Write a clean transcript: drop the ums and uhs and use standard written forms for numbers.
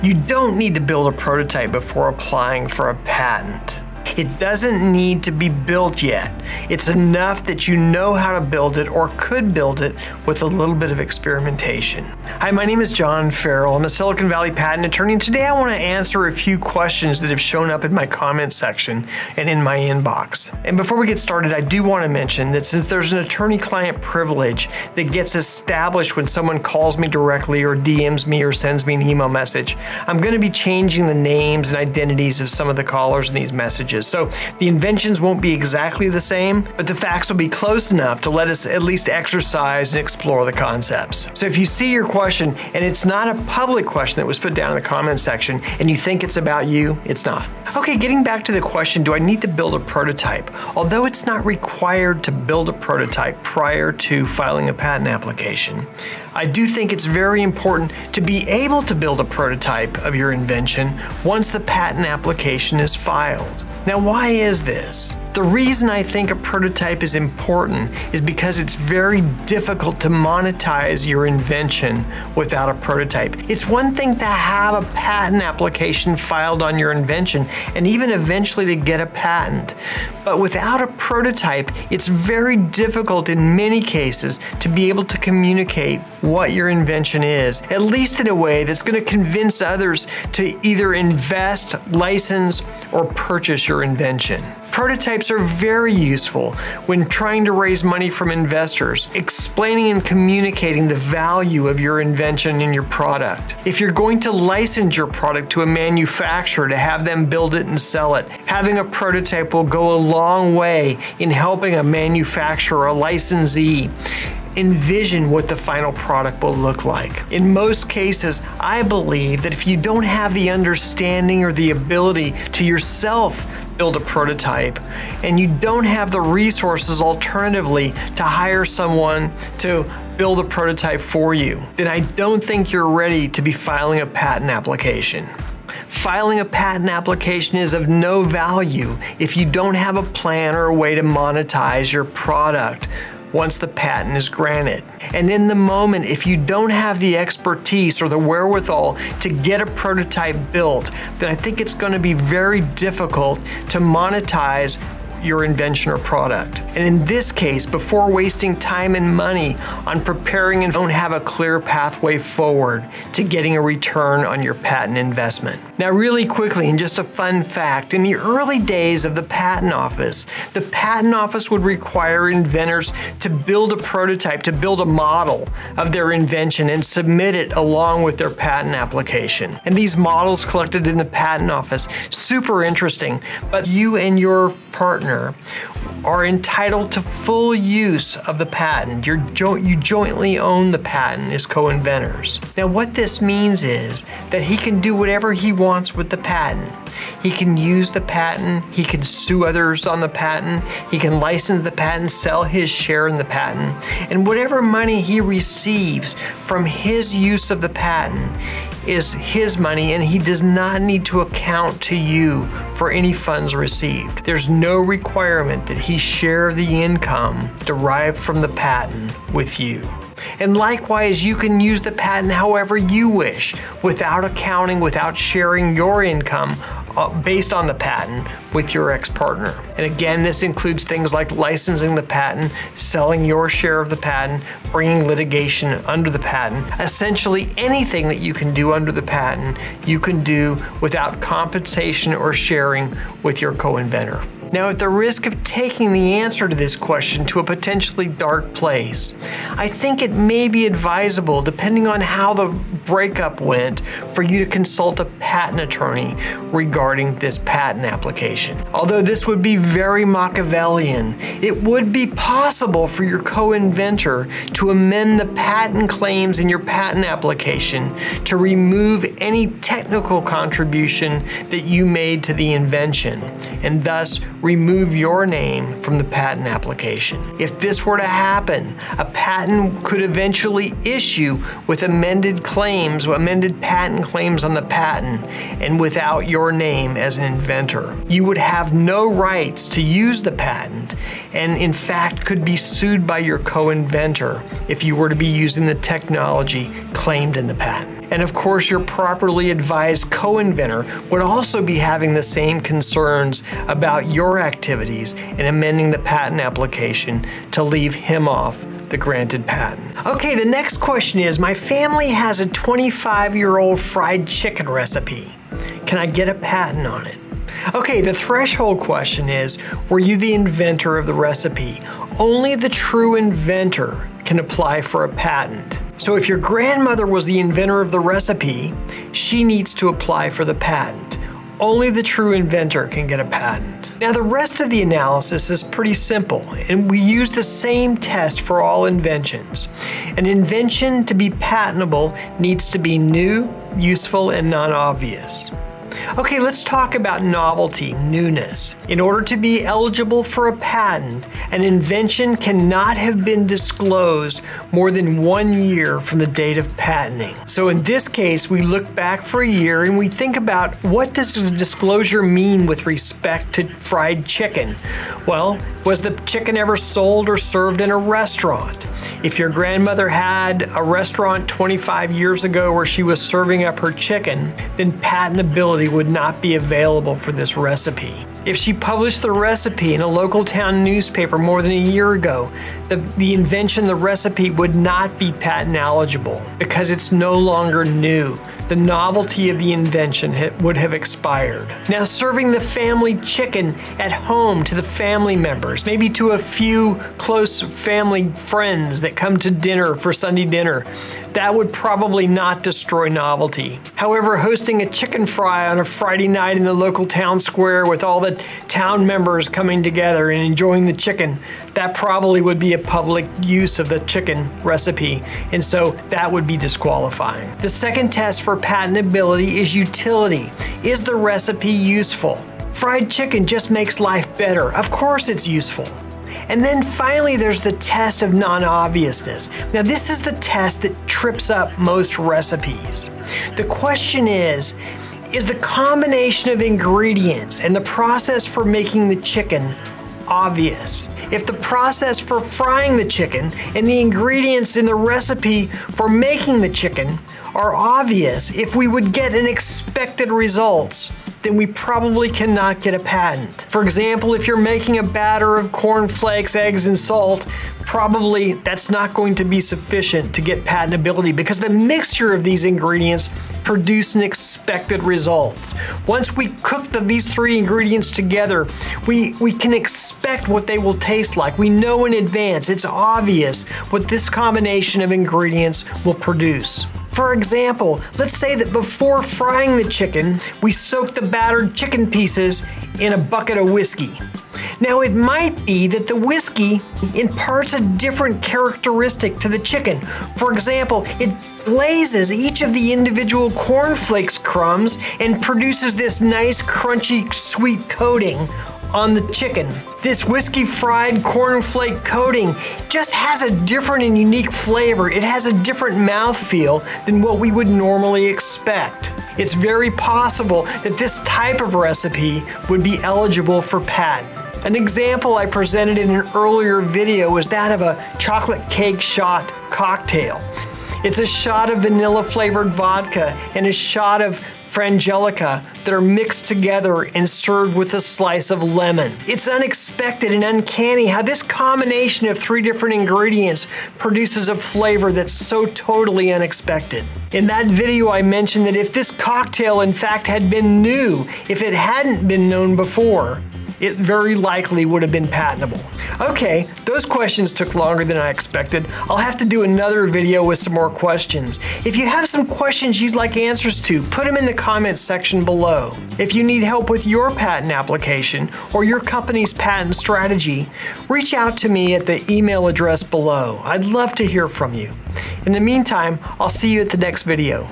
You don't need to build a prototype before applying for a patent. It doesn't need to be built yet. It's enough that you know how to build it or could build it with a little bit of experimentation. Hi, my name is John Farrell. I'm a Silicon Valley patent attorney, and today I want to answer a few questions that have shown up in my comment section and in my inbox. And before we get started, I do want to mention that since there's an attorney-client privilege that gets established when someone calls me directly or DMs me or sends me an email message, I'm going to be changing the names and identities of some of the callers in these messages. So the inventions won't be exactly the same, but the facts will be close enough to let us at least exercise and explore the concepts. So if you see your question and it's not a public question that was put down in the comment section and you think it's about you, it's not. Okay, getting back to the question, do I need to build a prototype? Although it's not required to build a prototype prior to filing a patent application, I do think it's very important to be able to build a prototype of your invention once the patent application is filed. Now, why is this? The reason I think a prototype is important is because it's very difficult to monetize your invention without a prototype. It's one thing to have a patent application filed on your invention and even eventually to get a patent. But without a prototype, it's very difficult in many cases to be able to communicate what your invention is, at least in a way that's going to convince others to either invest, license, or purchase your invention. Prototypes are very useful when trying to raise money from investors, explaining and communicating the value of your invention and your product. If you're going to license your product to a manufacturer to have them build it and sell it, having a prototype will go a long way in helping a manufacturer, a licensee, envision what the final product will look like. In most cases, I believe that if you don't have the understanding or the ability to yourself build a prototype, and you don't have the resources alternatively to hire someone to build a prototype for you, then I don't think you're ready to be filing a patent application. Filing a patent application is of no value if you don't have a plan or a way to monetize your product once the patent is granted. And in the moment, if you don't have the expertise or the wherewithal to get a prototype built, then I think it's going to be very difficult to monetize your invention or product. And in this case, before wasting time and money on preparing and don't have a clear pathway forward to getting a return on your patent investment. Now, really quickly, and just a fun fact, in the early days of the patent office would require inventors to build a prototype, to build a model of their invention and submit it along with their patent application. And these models collected in the patent office, super interesting, but you and your partner are entitled to full use of the patent. You jointly own the patent as co-inventors. Now, what this means is that he can do whatever he wants with the patent. He can use the patent, he can sue others on the patent, he can license the patent, sell his share in the patent, and whatever money he receives from his use of the patent is his money, and he does not need to account to you for any funds received. There's no requirement that he share the income derived from the patent with you. And likewise, you can use the patent however you wish, without accounting, without sharing your income based on the patent with your ex-partner. And again, this includes things like licensing the patent, selling your share of the patent, bringing litigation under the patent. Essentially anything that you can do under the patent, you can do without compensation or sharing with your co-inventor. Now, at the risk of taking the answer to this question to a potentially dark place, I think it may be advisable, depending on how the breakup went, for you to consult a patent attorney regarding this patent application. Although this would be very Machiavellian, it would be possible for your co-inventor to amend the patent claims in your patent application to remove any technical contribution that you made to the invention, and thus remove your name from the patent application. If this were to happen, a patent could eventually issue with amended patent claims on the patent, and without your name as an inventor. You would have no rights to use the patent, and in fact could be sued by your co-inventor if you were to be using the technology claimed in the patent. And of course, your properly advised co-inventor would also be having the same concerns about your activities and amending the patent application to leave him off the granted patent. Okay, the next question is, my family has a 25-year-old fried chicken recipe. Can I get a patent on it? Okay, the threshold question is, were you the inventor of the recipe? Only the true inventor can apply for a patent. So if your grandmother was the inventor of the recipe, she needs to apply for the patent. Only the true inventor can get a patent. Now the rest of the analysis is pretty simple, and we use the same test for all inventions. An invention to be patentable needs to be new, useful, and non-obvious. Okay, let's talk about novelty, newness. In order to be eligible for a patent, an invention cannot have been disclosed more than 1 year from the date of patenting. So in this case, we look back for a year and we think about, what does the disclosure mean with respect to fried chicken? Well, was the chicken ever sold or served in a restaurant? If your grandmother had a restaurant 25 years ago where she was serving up her chicken, then patentability would not be available for this recipe. If she published the recipe in a local town newspaper more than a year ago, the invention, the recipe, would not be patent eligible because it's no longer new. The novelty of the invention would have expired. Now, serving the family chicken at home to the family members, maybe to a few close family friends that come to dinner for Sunday dinner, that would probably not destroy novelty. However, hosting a chicken fry on a Friday night in the local town square with all the town members coming together and enjoying the chicken, that probably would be a public use of the chicken recipe, and so that would be disqualifying. The second test for patentability is utility. Is the recipe useful? Fried chicken just makes life better. Of course it's useful. And then finally, there's the test of non-obviousness. Now, this is the test that trips up most recipes. The question is the combination of ingredients and the process for making the chicken obvious? If the process for frying the chicken and the ingredients in the recipe for making the chicken are obvious, if we would get an expected results, then we probably cannot get a patent. For example, if you're making a batter of cornflakes, eggs, and salt, probably that's not going to be sufficient to get patentability because the mixture of these ingredients produce an expected result. Once we cook these three ingredients together, we can expect what they will taste like. We know in advance, it's obvious what this combination of ingredients will produce. For example, let's say that before frying the chicken, we soak the battered chicken pieces in a bucket of whiskey. Now, it might be that the whiskey imparts a different characteristic to the chicken. For example, it glazes each of the individual cornflakes crumbs and produces this nice, crunchy, sweet coating on the chicken. This whiskey fried cornflake coating just has a different and unique flavor. It has a different mouthfeel than what we would normally expect. It's very possible that this type of recipe would be eligible for patent. An example I presented in an earlier video is that of a chocolate cake shot cocktail. It's a shot of vanilla flavored vodka and a shot of frangelica that are mixed together and served with a slice of lemon. It's unexpected and uncanny how this combination of three different ingredients produces a flavor that's so totally unexpected. In that video, I mentioned that if this cocktail in fact had been new, if it hadn't been known before, it very likely would have been patentable. Okay, those questions took longer than I expected. I'll have to do another video with some more questions. If you have some questions you'd like answers to, put them in the comments section below. If you need help with your patent application or your company's patent strategy, reach out to me at the email address below. I'd love to hear from you. In the meantime, I'll see you at the next video.